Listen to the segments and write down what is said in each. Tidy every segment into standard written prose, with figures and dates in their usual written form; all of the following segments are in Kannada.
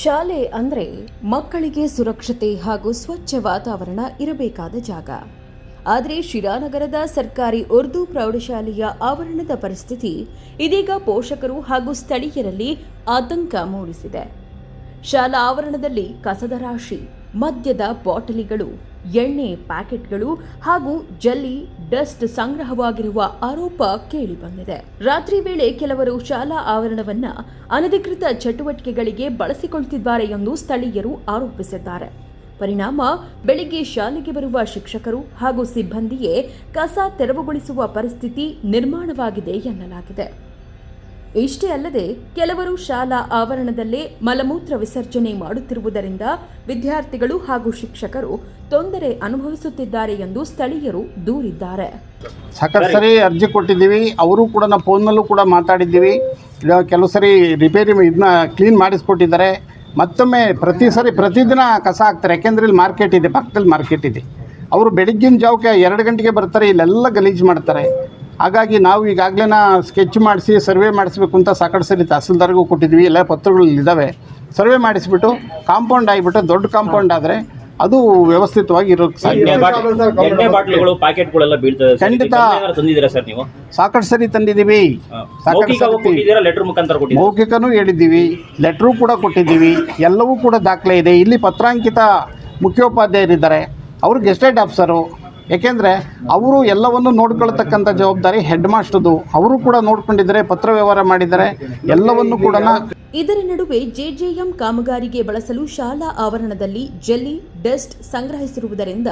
ಶಾಲೆ ಅಂದರೆ ಮಕ್ಕಳಿಗೆ ಸುರಕ್ಷತೆ ಹಾಗೂ ಸ್ವಚ್ಛ ವಾತಾವರಣ ಇರಬೇಕಾದ ಜಾಗ. ಆದರೆ ಶಿರಾನಗರದ ಸರ್ಕಾರಿ ಉರ್ದು ಪ್ರೌಢಶಾಲೆಯ ಆವರಣದ ಪರಿಸ್ಥಿತಿ ಇದೀಗ ಪೋಷಕರು ಹಾಗೂ ಸ್ಥಳೀಯರಲ್ಲಿ ಆತಂಕ ಮೂಡಿಸಿದೆ. ಶಾಲಾ ಆವರಣದಲ್ಲಿ ಕಸದ ರಾಶಿ, ಮದ್ಯದ ಬಾಟಲಿಗಳು, ಎಣ್ಣೆ ಪ್ಯಾಕೆಟ್ಗಳು ಹಾಗೂ ಜಲ್ಲಿ ಡಸ್ಟ್ ಸಂಗ್ರಹವಾಗಿರುವ ಆರೋಪ ಕೇಳಿಬಂದಿದೆ. ರಾತ್ರಿ ವೇಳೆ ಕೆಲವರು ಶಾಲಾ ಆವರಣವನ್ನ ಅನಧಿಕೃತ ಚಟುವಟಿಕೆಗಳಿಗೆ ಬಳಸಿಕೊಳ್ಳುತ್ತಿದ್ದಾರೆ ಎಂದು ಸ್ಥಳೀಯರು ಆರೋಪಿಸಿದ್ದಾರೆ. ಪರಿಣಾಮ ಬೆಳಿಗ್ಗೆ ಶಾಲೆಗೆ ಬರುವ ಶಿಕ್ಷಕರು ಹಾಗೂ ಸಿಬ್ಬಂದಿಯೇ ಕಸ ತೆರವುಗೊಳಿಸುವ ಪರಿಸ್ಥಿತಿ ನಿರ್ಮಾಣವಾಗಿದೆ ಎನ್ನಲಾಗಿದೆ. ಇಷ್ಟೇ ಅಲ್ಲದೆ ಕೆಲವರು ಶಾಲಾ ಆವರಣದಲ್ಲೇ ಮಲಮೂತ್ರ ವಿಸರ್ಜನೆ ಮಾಡುತ್ತಿರುವುದರಿಂದ ವಿದ್ಯಾರ್ಥಿಗಳು ಹಾಗೂ ಶಿಕ್ಷಕರು ತೊಂದರೆ ಅನುಭವಿಸುತ್ತಿದ್ದಾರೆ ಎಂದು ಸ್ಥಳೀಯರು ದೂರಿದ್ದಾರೆ. ಸಾಕಷ್ಟು ಸರಿ ಅರ್ಜಿ ಕೊಟ್ಟಿದ್ದೀವಿ. ಅವರು ಕೂಡ ನಾವು ಫೋನ್ನಲ್ಲೂ ಕೂಡ ಮಾತಾಡಿದ್ದೀವಿ. ಕೆಲವು ಸರಿ ರಿಪೇರಿ ಇದನ್ನ ಕ್ಲೀನ್ ಮಾಡಿಸ್ಕೊಟ್ಟಿದ್ದಾರೆ. ಮತ್ತೊಮ್ಮೆ ಪ್ರತಿದಿನ ಕಸ ಹಾಕ್ತಾರೆ. ಯಾಕೆಂದರೆ ಇಲ್ಲಿ ಮಾರ್ಕೆಟ್ ಇದೆ, ಪಕ್ಕದಲ್ಲಿ ಮಾರ್ಕೆಟ್ ಇದೆ. ಅವರು ಬೆಳಗ್ಗಿನ ಜಾವಕ್ಕೆ 2 ಗಂಟೆಗೆ ಬರ್ತಾರೆ, ಇಲ್ಲೆಲ್ಲ ಗಲೀಜು ಮಾಡ್ತಾರೆ. ಹಾಗಾಗಿ ನಾವು ಈಗಾಗಲೇ ಸ್ಕೆಚ್ ಮಾಡಿಸಿ ಸರ್ವೆ ಮಾಡಿಸ್ಬೇಕು ಅಂತ ಸಾಕಷ್ಟು ಸರಿ ತಹಸೀಲ್ದಾರ್ಗೂ ಕೊಟ್ಟಿದ್ವಿ. ಎಲ್ಲ ಪತ್ರಗಳು ಇದ್ದಾವೆ. ಸರ್ವೆ ಮಾಡಿಸ್ಬಿಟ್ಟು ಕಾಂಪೌಂಡ್ ಆಗಿಬಿಟ್ಟು ದೊಡ್ಡ ಕಾಂಪೌಂಡ್ ಆದರೆ ಅದು ವ್ಯವಸ್ಥಿತವಾಗಿ ಇರೋಕ್ಕೆ ಸಾಧ್ಯ. ಖಂಡಿತ ಸಾಕಷ್ಟು ಸರಿ ತಂದಿದ್ದೀವಿ. ಮೌಖಿಕನೂ ಹೇಳಿದ್ದೀವಿ, ಲೆಟ್ರೂ ಕೂಡ ಕೊಟ್ಟಿದ್ದೀವಿ. ಎಲ್ಲವೂ ಕೂಡ ದಾಖಲೆ ಇದೆ. ಇಲ್ಲಿ ಪತ್ರಾಂಕಿತ ಮುಖ್ಯೋಪಾಧ್ಯಾಯರಿದ್ದಾರೆ, ಅವರು ಗೆಸ್ಟೆಡ್ ಆಫೀಸರು. ಏಕೆಂದರೆ ಅವರು ಎಲ್ಲವನ್ನು ನೋಡ್ಕೊಳ್ತಕ್ಕಂಥ ಜವಾಬ್ದಾರಿ ಹೆಡ್ ಮಾಸ್ಟರ್ದು. ಅವರು ಕೂಡ ನೋಡ್ಕೊಂಡಿದ್ದಾರೆ, ಪತ್ರ ವ್ಯವಹಾರ ಮಾಡಿದ್ದಾರೆ, ಎಲ್ಲವನ್ನು ಕೂಡ. ಇದರ ನಡುವೆ ಜೆಜೆಎಂ ಕಾಮಗಾರಿಗೆ ಬಳಸಲು ಶಾಲಾ ಆವರಣದಲ್ಲಿ ಜಲ್ಲಿ ಡಸ್ಟ್ ಸಂಗ್ರಹಿಸಿರುವುದರಿಂದ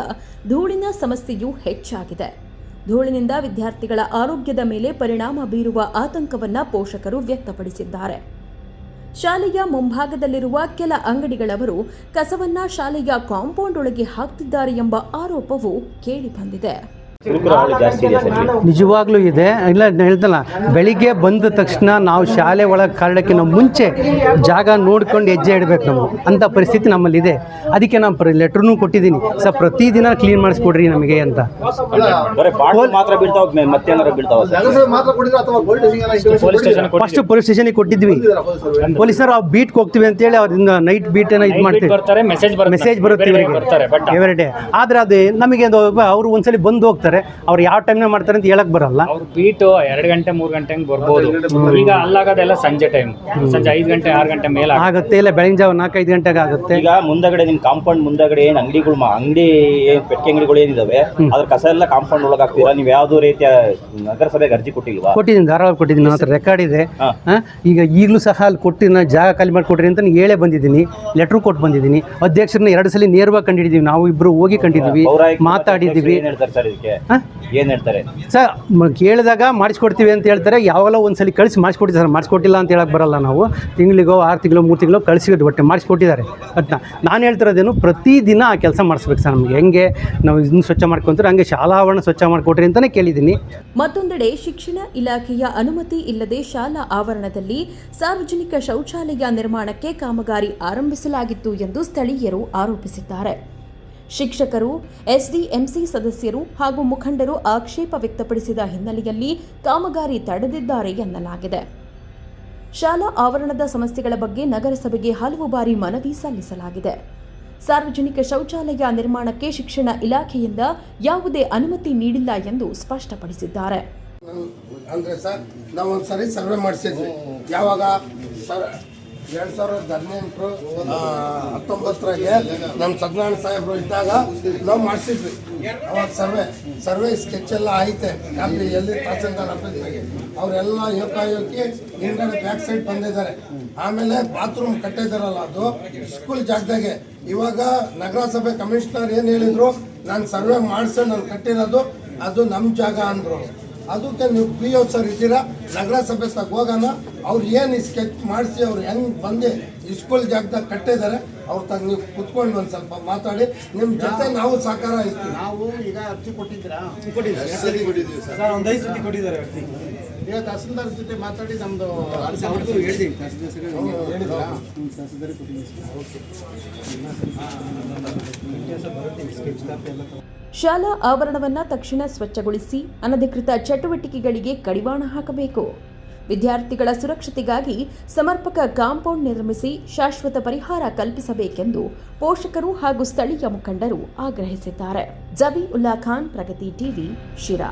ಧೂಳಿನ ಸಮಸ್ಯೆಯೂ ಹೆಚ್ಚಾಗಿದೆ. ಧೂಳಿನಿಂದ ವಿದ್ಯಾರ್ಥಿಗಳ ಆರೋಗ್ಯದ ಮೇಲೆ ಪರಿಣಾಮ ಬೀರುವ ಆತಂಕವನ್ನ ಪೋಷಕರು ವ್ಯಕ್ತಪಡಿಸಿದ್ದಾರೆ. ಶಾಲೆಯ ಮುಂಭಾಗದಲ್ಲಿರುವ ಕೆಲ ಅಂಗಡಿಗಳವರು ಕಸವನ್ನ ಶಾಲೆಯ ಕಾಂಪೌಂಡ್ ಒಳಗೆ ಹಾಕ್ತಿದ್ದಾರೆ ಎಂಬ ಆರೋಪವೂ ಕೇಳಿಬಂದಿದೆ. ನಿಜವಾಗ್ಲೂ ಇದೆ. ಇಲ್ಲ ಹೇಳ್ತಲ್ಲ, ಬೆಳಿಗ್ಗೆ ಬಂದ ತಕ್ಷಣ ನಾವು ಶಾಲೆ ಒಳಗೆ ಕಾರಣಕ್ಕಿಂತ ಮುಂಚೆ ಜಾಗ ನೋಡ್ಕೊಂಡು ಹೆಜ್ಜೆ ಇಡಬೇಕು. ನಾವು ಅಂಥ ಪರಿಸ್ಥಿತಿ ನಮ್ಮಲ್ಲಿದೆ. ಅದಕ್ಕೆ ನಾನು ಲೆಟ್ರೂ ಕೊಟ್ಟಿದ್ದೀನಿ, ಸರ್ ಪ್ರತಿದಿನ ಕ್ಲೀನ್ ಮಾಡಿಸ್ಕೊಡ್ರಿ ನಮಗೆ ಅಂತ. ಫಸ್ಟ್ ಪೊಲೀಸ್ ಸ್ಟೇಷನ್ಗೆ ಕೊಟ್ಟಿದ್ವಿ. ಪೊಲೀಸರು ಆ ಬೀಟ್ಗೆ ಹೋಗ್ತೀವಿ ಅಂತೇಳಿ ಅವ್ರಿಂದ ನೈಟ್ ಬೀಟ್ ಏನೋ ಇದು ಮಾಡ್ತೀವಿ, ಮೆಸೇಜ್ ಬರುತ್ತೆ ಎವ್ರಿ ಡೇ. ಆದರೆ ಅದು ನಮಗೆ ಅವರು ಒಂದ್ಸಲಿ ಬಂದು ಹೋಗ್ತಾರೆ. ಅವ್ರು ಯಾವ ಟೈಮ್ನ ಮಾಡ್ತಾರೆ ಅಂತ ಹೇಳಕ್ ಬರಲ್ಲ. ಅವ್ರು ಬೀಟು 2 ಗಂಟೆ 3 ಗಂಟೆ ಬರ್ಬೋದು. ಈಗ ಅಲ್ಲಾಗೋದೆಲ್ಲ ಸಂಜೆ ಟೈಮ್, ಸಂಜೆ 5 ಗಂಟೆ 6 ಗಂಟೆ ಮೇಲೆ ಆಗುತ್ತೆ. ಇಲ್ಲ ಬೆಳಗಿನ ಜಾವ 4-5 ಗಂಟೆಗೆ ಆಗುತ್ತೆ. ಈಗ ಮುಂದಗಡೆ ನಿಮ್ಮ ಕಾಂಪೌಂಡ್ ಮುಂದಗಡೆ ಏನು ಅಂಗಡಿ ಪೆಟ್ಟಿಗೆ ಅಂಗಡಿಗಳು ಏನಿದಾವೆ ಅದ್ರ ಕಸ ಎಲ್ಲ ಕಾಂಪೌಂಡ್ ಒಳಗೆ ಹಾಕ್ತೀರಾ? ನೀವು ಯಾವ್ದೋ ರೀತಿಯ ನಗರಸಭೆಗೆ ಅರ್ಜಿ ಕೊಟ್ಟಿಲ್ವಾ? ಕೊಟ್ಟಿದ್ದೀನಿ, ಧಾರಾವಾಹಿ ಕೊಟ್ಟಿದ್ದೀನಿ, ನನ್ನ ಹತ್ರ ರೆಕಾರ್ಡ್ ಇದೆ. ಈಗ ಈಗಲೂ ಸಹ ಅಲ್ಲಿ ಕೊಟ್ಟು ನಾನು ಜಾಗ ಖಾಲಿ ಮಾಡಿಕೊಡ್ರಿ ಅಂತ ಹೇಳೇ ಬಂದಿದ್ದೀನಿ, ಲೆಟ್ರು ಕೊಟ್ಟು ಬಂದಿದ್ದೀನಿ. ಅಧ್ಯಕ್ಷರನ್ನ 2 ಸಲ ನೇರವಾಗಿ ಕಂಡಿದ್ದೀವಿ, ನಾವು ಇಬ್ಬರು ಹೋಗಿ ಕಂಡಿದ್ದೀವಿ, ಮಾತಾಡಿದ್ದೀವಿ. ಏನ್ ಹೇಳ್ತಾರೆ ಸರ್? ಕೇಳಿದಾಗ ಮಾಡಿಸ್ಕೊಡ್ತೀವಿ ಅಂತ ಹೇಳ್ತಾರೆ. ಯಾವಾಗಲೂ ಒಂದ್ಸಲಿ ಕಳಿಸಿ ಮಾಡಿಸ್ಕೊಟ್ಟಿದ್ದಾರೆ. ಮಾಡಿಸ್ಕೊಟ್ಟಿಲ್ಲ ಅಂತ ಹೇಳಕ್ಕೆ ಬರಲ್ಲ. ನಾವು ತಿಂಗಳಿಗೋ 6 ತಿಂಗಳು 3 ತಿಂಗಳು ಕಳಿಸಿದ್ದು ಒಟ್ಟೆ ಮಾಡಿಸ್ಕೊಟ್ಟಿದ್ದಾರೆ. ಅದನ್ನ ನಾನು ಹೇಳ್ತಿರೋದೇನು, ಪ್ರತಿದಿನ ಆ ಕೆಲಸ ಮಾಡಿಸ್ಬೇಕು ಸರ್. ನಮಗೆ ಹೆಂಗೆ ನಾವು ಇದನ್ನು ಸ್ವಚ್ಛ ಮಾಡ್ಕೊತಾರೆ ಹಂಗೆ ಶಾಲಾ ಆವರಣ ಸ್ವಚ್ಛ ಮಾಡಿಕೊಟ್ರಿ ಅಂತಲೇ ಕೇಳಿದ್ದೀನಿ. ಮತ್ತೊಂದೆಡೆ ಶಿಕ್ಷಣ ಇಲಾಖೆಯ ಅನುಮತಿ ಇಲ್ಲದೆ ಶಾಲಾ ಆವರಣದಲ್ಲಿ ಸಾರ್ವಜನಿಕ ಶೌಚಾಲಯ ನಿರ್ಮಾಣಕ್ಕೆ ಕಾಮಗಾರಿ ಆರಂಭಿಸಲಾಗಿತ್ತು ಎಂದು ಸ್ಥಳೀಯರು ಆರೋಪಿಸಿದ್ದಾರೆ. ಶಿಕ್ಷಕರು, ಎಸ್ಡಿಎಂಸಿ ಸದಸ್ಯರು ಹಾಗೂ ಮುಖಂಡರು ಆಕ್ಷೇಪ ವ್ಯಕ್ತಪಡಿಸಿದ ಹಿನ್ನೆಲೆಯಲ್ಲಿ ಕಾಮಗಾರಿ ತಡೆದಿದ್ದಾರೆ ಎನ್ನಲಾಗಿದೆ. ಶಾಲಾ ಆವರಣದ ಸಮಸ್ಯೆಗಳ ಬಗ್ಗೆ ನಗರಸಭೆಗೆ ಹಲವು ಬಾರಿ ಮನವಿ ಸಲ್ಲಿಸಲಾಗಿದೆ. ಸಾರ್ವಜನಿಕ ಶೌಚಾಲಯ ನಿರ್ಮಾಣಕ್ಕೆ ಶಿಕ್ಷಣ ಇಲಾಖೆಯಿಂದ ಯಾವುದೇ ಅನುಮತಿ ನೀಡಿಲ್ಲ ಎಂದು ಸ್ಪಷ್ಟಪಡಿಸಿದ್ದಾರೆ. ಅಂದರೆ ಸರ್, ನಾವು ಒಂದ್ಸರಿ ಸರ್ವೆ ಮಾಡಿಸಿದ್ವಿ. ಯಾವಾಗ ಸರ್ 2018-19 ನಮ್ಮ ಸತ್ಯನಾರಾಯಣ ಸಾಹೇಬರು ಇದ್ದಾಗ ನಾವು ಮಾಡಿಸಿದ್ವಿ. ಅವಾಗ ಸರ್ವೆ ಸ್ಕೆಚ್ ಎಲ್ಲ ಐತೆ. ಕಾಪಿ ಎಲ್ಲಿ ತಹಸೀಲ್ದಾರ್ ಆಫೀಸ್ನಾಗೆ ಅವರೆಲ್ಲ ಯೋಕಾಯೋಗಿ ಹಿಂದ್ಗಡೆ ಬ್ಯಾಕ್ ಸೈಡ್ ಬಂದಿದ್ದಾರೆ. ಆಮೇಲೆ ಬಾತ್ರೂಮ್ ಕಟ್ಟಿದಾರಲ್ಲ, ಅದು ಸ್ಕೂಲ್ ಜಾಗದಾಗೆ. ಇವಾಗ ನಗರಸಭೆ ಕಮಿಷನರ್ ಏನು ಹೇಳಿದ್ರು, ನಾನು ಸರ್ವೆ ಮಾಡಿಸಿ ನಾನು ಕಟ್ಟಿರೋದು ಅದು ನಮ್ಮ ಜಾಗ ಅಂದರು. ಅದಕ್ಕೆ ನೀವು PO ಸರ್ ಇದ್ದೀರಾ, ನಗರಸಭೆ ತಗ ಹೋಗೋಣ. ಅವ್ರು ಏನು ಸ್ಕೆಚ್ ಮಾಡಿಸಿ ಅವ್ರು ಹೆಂಗೆ ಬಂದು ಸ್ಕೂಲ್ ಜಾಗದಾಗ ಕಟ್ಟಿದ್ದಾರೆ, ಅವ್ರ ತಗ ನೀವು ಕುತ್ಕೊಂಡು ಒಂದು ಸ್ವಲ್ಪ ಮಾತಾಡಿ. ನಿಮ್ಮ ಜೊತೆ ನಾವು ಸಹಕಾರ ಇರ್ತೀವಿ. ನಾವು ಈಗ ಅರ್ಜಿ ಕೊಟ್ಟಿದ್ದೀರಾ? ಕೊಟ್ಟಿದ್ದೀವಿ ಸರ್, ಒಂದು 5 ಸತಿ ಕೊಟ್ಟಿದ್ದಾರೆ ಅರ್ಜಿ. ಈಗ ತಹಸೀಲ್ದಾರ್ ಜೊತೆ ಮಾತಾಡಿ ನಮ್ಮದು ಹೇಳಿದ್ದೀವಿ. ಶಾಲಾ ಆವರಣವನ್ನು ತಕ್ಷಣ ಸ್ವಚ್ಛಗೊಳಿಸಿ ಅನಧಿಕೃತ ಚಟುವಟಿಕೆಗಳಿಗೆ ಕಡಿವಾಣ ಹಾಕಬೇಕು. ವಿದ್ಯಾರ್ಥಿಗಳ ಸುರಕ್ಷತೆಗಾಗಿ ಸಮರ್ಪಕ ಕಾಂಪೌಂಡ್ ನಿರ್ಮಿಸಿ ಶಾಶ್ವತ ಪರಿಹಾರ ಕಲ್ಪಿಸಬೇಕೆಂದು ಪೋಷಕರು ಹಾಗೂ ಸ್ಥಳೀಯ ಮುಖಂಡರು ಆಗ್ರಹಿಸಿದ್ದಾರೆ. ಜಬೀ ಉಲ್ಲಾ ಖಾನ್, ಪ್ರಗತಿ ಟಿವಿ, ಶಿರಾ.